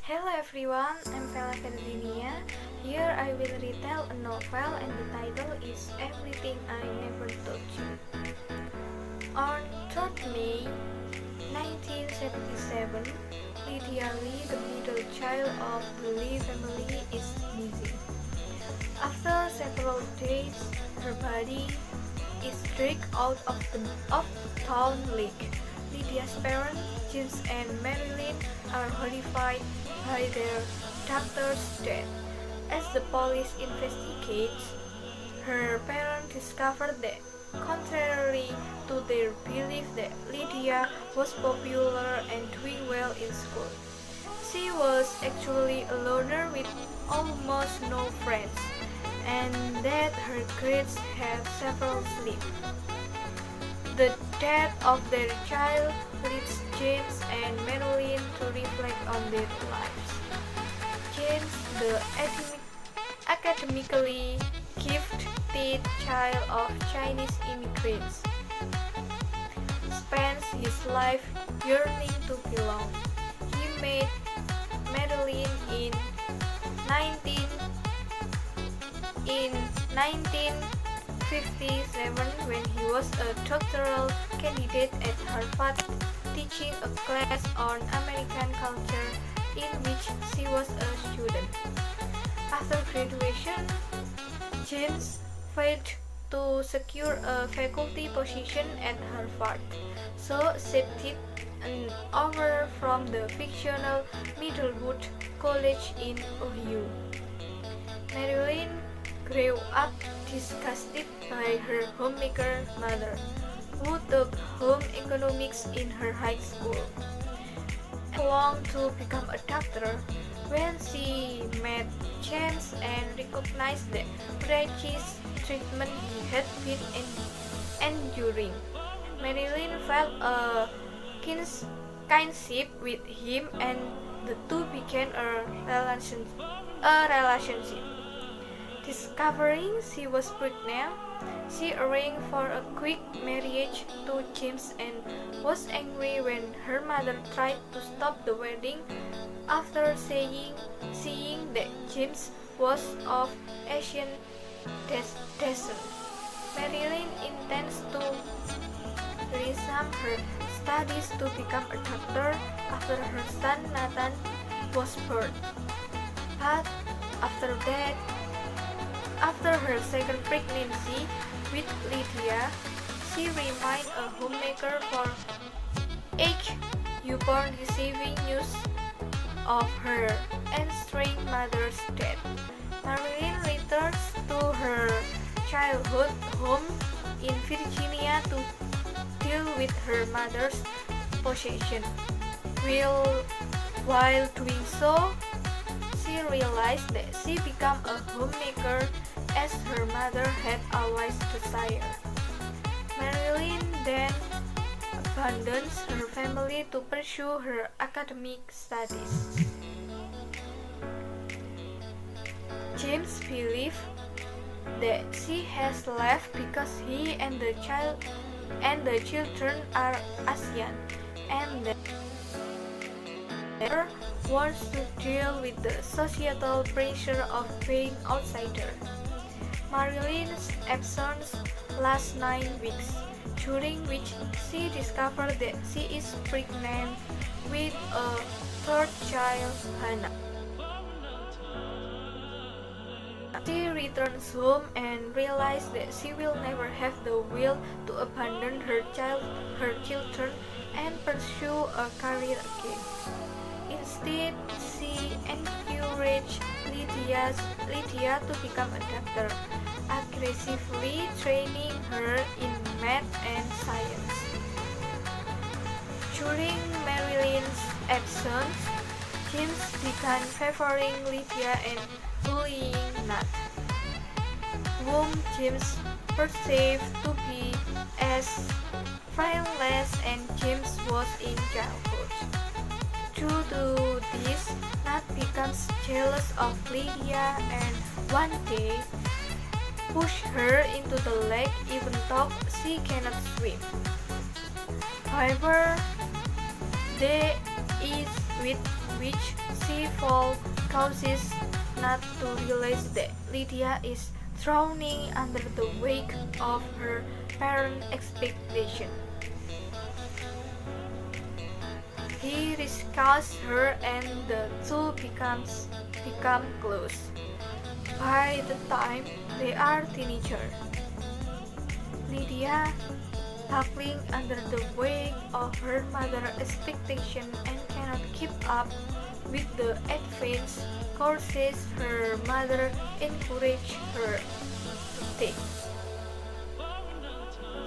Hello everyone, I'm Ferzinia. Here I will retell a novel and the title is Everything I Never Told You. On 3rd May 1977, Lydia Lee, the middle child of the Lee family, is missing. After several days, her body is dragged out of the town lake. Lydia's parents, James and Marilyn, are horrified by their daughter's death. As the police investigates, her parents discover that, contrary to their belief that Lydia was popular and doing well in school, she was actually a loner with almost no friends, and that her grades have several slipped. The death of their child leads James and Marilyn to reflect on their lives. James, the academically gifted child of Chinese immigrants, spends his life yearning to belong. He met Marilyn in 1957 when he was a doctoral candidate at Harvard, teaching a class on American culture in which she was a student. After graduation, James failed to secure a faculty position at Harvard, so accepted an offer from the fictional Middlewood College in Ohio. Marilyn grew up disgusted by her homemaker mother, who took home economics in her high school, and longed to become a doctor. When she met James and recognized the righteous treatment he had been enduring, Marilyn felt a kinship with him, and the two began a relationship. Discovering she was pregnant, she arranged for a quick marriage to James and was angry when her mother tried to stop the wedding after seeing that James was of Asian descent. Marilyn intends to resume her studies to become a doctor after her son Nathan was born. But after her second pregnancy with Lydia, she remained a homemaker for 8 upon receiving news of her estranged mother's death. Marilyn returns to her childhood home in Ferzinia to deal with her mother's possession. While doing so, she realized that she became a homemaker as her mother had always desired. Marilyn then abandons her family to pursue her academic studies. James believes that she has left because he and the children are Asian, and that wants to deal with the societal pressure of being outsider. Marilyn's absence lasts 9 weeks, during which she discovers that she is pregnant with a 3rd child, Hannah. She returns home and realizes that she will never have the will to abandon her children and pursue a career again. Instead, she encouraged Lydia to become a doctor, aggressively training her in math and science. During Marilyn's absence, James began favoring Lydia and bullying Nat, whom James perceived to be as friendless and James was in childhood. Due to this, Nat becomes jealous of Lydia and one day pushes her into the lake even though she cannot swim. However, there is with which she falls causes Nat to realize that Lydia is drowning under the weight of her parents' expectation. He rescues her and the two become close. By the time they are teenagers, Lydia, buckling under the weight of her mother's expectation and cannot keep up with the advanced courses her mother encouraged her to take.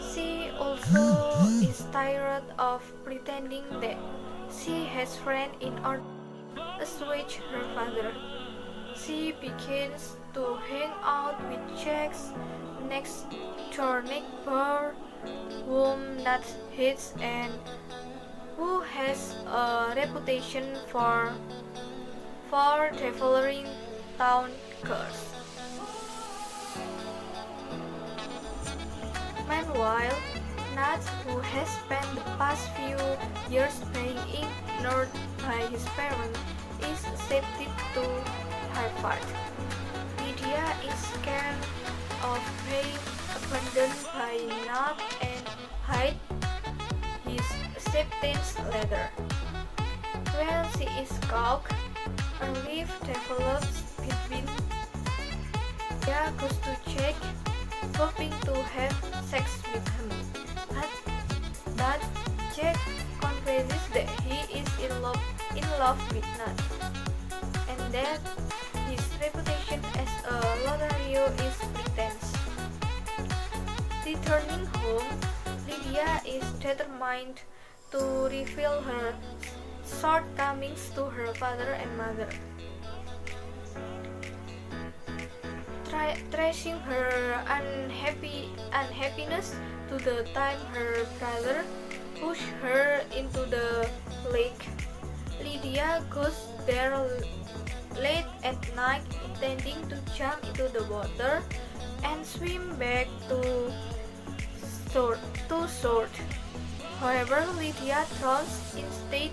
She also is tired of pretending that she has friends in order to assuage her father. She begins to hang out with Jack's next door neighbor, whom Nat hates and who has a reputation for devouring town girls. Meanwhile, Nat, who has spent the past few years being ignored by his parents, is accepted to Harvard. Lydia is scared of being abandoned by Nat and hides his acceptance letter. When she is caught, a rift develops between Lydia goes to Jack, hoping to have sex with him. But Jack confesses that he is in love with Nat, and that his reputation as a Lothario is pretense. Returning home, Lydia is determined to reveal her shortcomings to her father and mother. Tracing her unhappiness to the time her brother pushed her into the lake, Lydia goes there late at night intending to jump into the water and swim back to shore. However, Lydia drowns instead.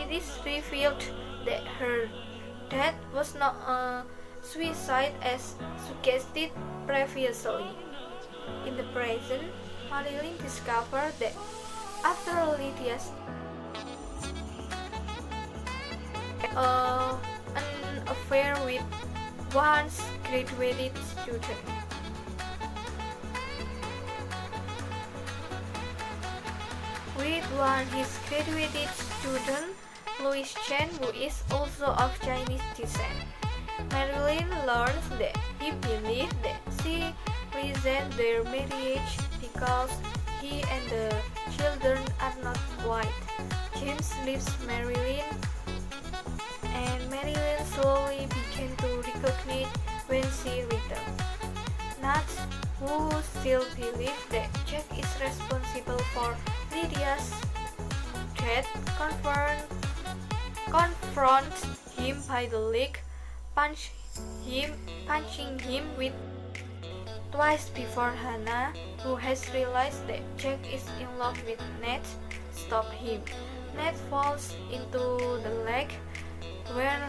It is revealed that her death was not a suicide as suggested previously. In the present, Marilyn discovered that after Lydia's an affair with once graduated student. With one his graduated student, Louis Chen, who is also of Chinese descent. Marilyn learns that he believes that she resents their marriage because he and the children are not white. James leaves Marilyn, and Marilyn slowly begins to recognize when she returns. Nat, who still believes that Jack is responsible for Lydia's death, confronts him by the leg, punching him with twice before Hannah, who has realized that Jack is in love with Nat, stops him. Nat falls into the lake, where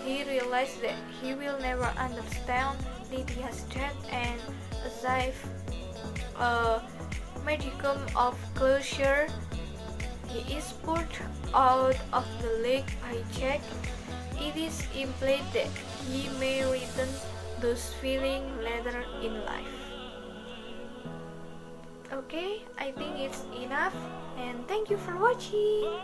he realizes that he will never understand Lydia's death and achieves a modicum of closure. He is pulled out of the lake by Jack. It is implied that he may return those feelings later in life. Okay, I think it's enough, and thank you for watching.